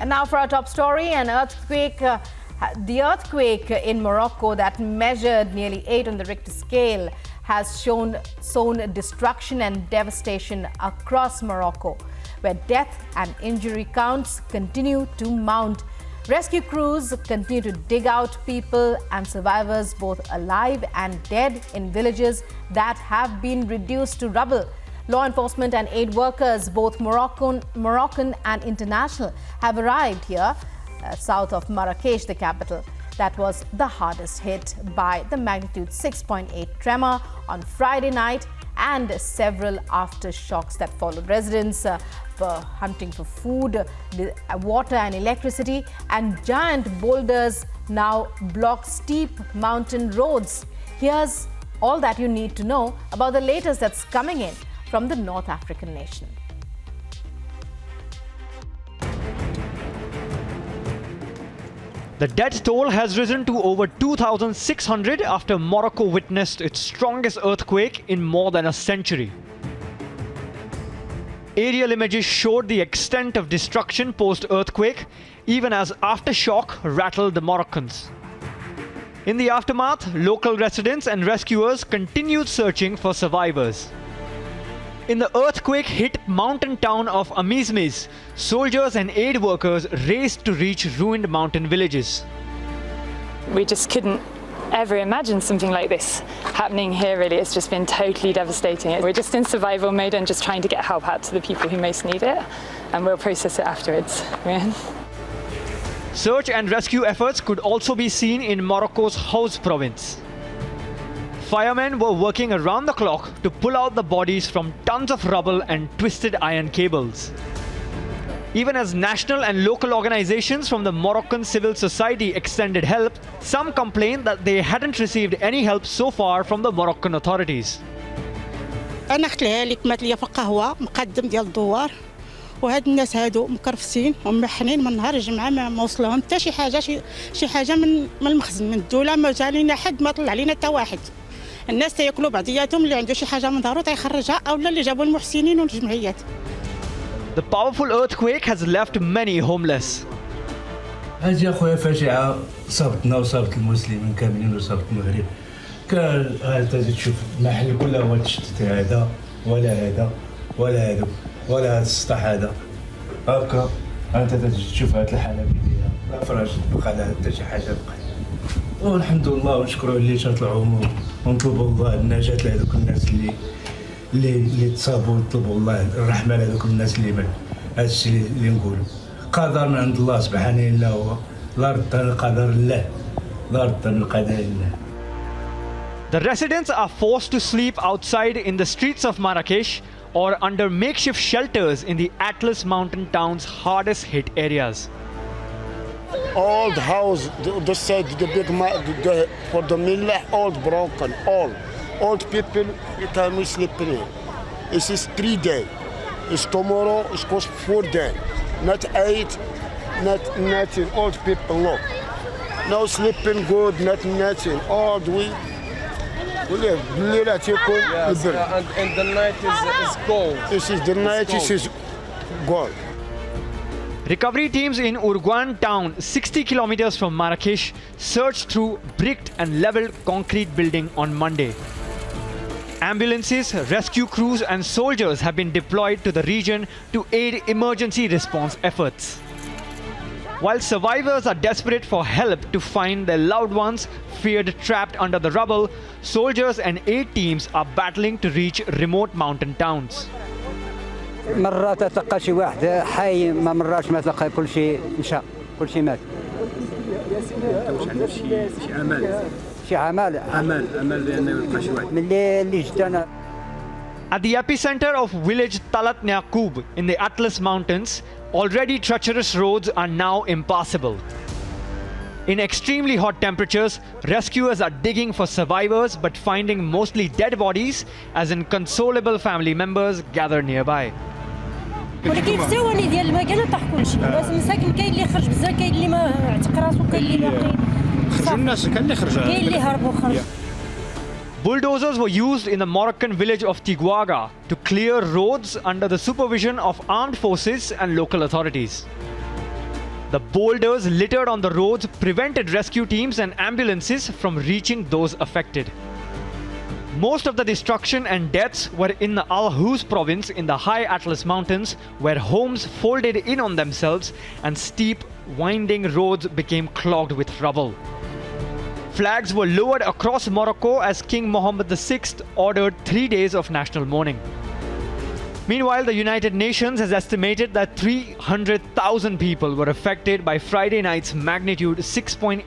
And now for our top story, the earthquake in Morocco that measured nearly 8 on the Richter scale has sown destruction and devastation across Morocco, where death and injury counts continue to mount. Rescue crews continue to dig out people and survivors, both alive and dead, in villages that have been reduced to rubble. Law enforcement and aid workers, both Moroccan and international, have arrived here south of Marrakesh, the capital, that was the hardest hit by the magnitude 6.8 tremor on Friday night and several aftershocks that followed. Residents were hunting for food, water and electricity, and giant boulders now block steep mountain roads. Here's all that you need to know about the latest that's coming in from the North African nation. The death toll has risen to over 2,600 after Morocco witnessed its strongest earthquake in more than a century. Aerial images showed the extent of destruction post-earthquake, even as aftershock rattled the Moroccans. In the aftermath, local residents and rescuers continued searching for survivors. In the earthquake-hit mountain town of Amizmiz, soldiers and aid workers raced to reach ruined mountain villages. We just couldn't ever imagine something like this happening here, really. It's just been totally devastating. We're just in survival mode and just trying to get help out to the people who most need it, and we'll process it afterwards. Search and rescue efforts could also be seen in Morocco's House province. Firemen were working around the clock to pull out the bodies from tons of rubble and twisted iron cables. Even as national and local organizations from the Moroccan civil society extended help, some complained that they hadn't received any help so far from the Moroccan authorities. أنا أختلها لك مات لي في القهوة مقدم ديال الدوار وهاد الناس هادو مكرفسين ومحنين من نهار الجمعة ما وصلهم حتى شي حاجة من المخزن من الدولة ما جا لينا حد ما طلع لينا حتى واحد. الناس تياكلوا بعضياتهم اللي عنده شي حاجة من دارو تيخرجها أو اللي جابوا المحسنين والجمعيات. The powerful earthquake has left many homeless. هذه أخويا فاجعة صابتنا وصابت المسلمين كاملين وصابت المغرب. كان تجي تشوف المحل كله هو تشتت هذا ولا هذا ولا هذا ولا هذا السطح هذا. هكا أنت تجي تشوف هذه الحالة بديها لا فراش بقى لها حتى شي حاجة بقى. والحمد لله ونشكروا اللي تطلعوا ونطلبوا الله النجاة لهذوك الناس اللي تصابوا ونطلبوا الله الرحمة لهذوك الناس اللي مات. هذا الشيء اللي نقولوا قدر من عند الله سبحانه إلا هو لا رد القدر الله لا رد القدر الله. The residents are forced to sleep outside in the streets of Marrakesh or under makeshift shelters in the Atlas mountain town's hardest hit areas. Old house, the side, the big for the Moulay, all broken, all. Old people, we can sleep here. This is 3 days. It's tomorrow, it's cost 4 days. Not 8, not nothing. Old people, look. No sleeping good, not nothing. Old, we live. Yes, and the night is cold. This is the night, this is gold. Recovery teams in Urguan town, 60 kilometers from Marrakesh, searched through bricked and leveled concrete building on Monday. Ambulances, rescue crews and soldiers have been deployed to the region to aid emergency response efforts. While survivors are desperate for help to find their loved ones feared trapped under the rubble, soldiers and aid teams are battling to reach remote mountain towns. مرات تلقى شي واحد حي ما مرات ما تلقى كل شيء مشى كل شيء مات. واش عنده شي امال بانه يلقى شي واحد. من اللي جيت انا. At the epicenter of village Talat Nyaqub in the Atlas Mountains, already treacherous roads are now impassable. In extremely hot temperatures, rescuers are digging for survivors but finding mostly dead bodies as inconsolable family members gather nearby. ولكن في ثواني ديال الماء كان طاح كلشي بس مساكن كاين اللي خرج بزاف كاين اللي ما عتق راسو كاين اللي باقي خرجوا الناس كاين اللي خرجوا كاين اللي هربوا خرجوا. Bulldozers were used in the Moroccan village of Tiguaga to clear roads under the supervision of armed forces and local authorities. The boulders littered on the roads prevented rescue teams and ambulances from reaching those affected. Most of the destruction and deaths were in the Al Huz province in the high Atlas Mountains, where homes folded in on themselves and steep, winding roads became clogged with rubble. Flags were lowered across Morocco as King Mohammed VI ordered 3 days of national mourning. Meanwhile, the United Nations has estimated that 300,000 people were affected by Friday night's magnitude 6.8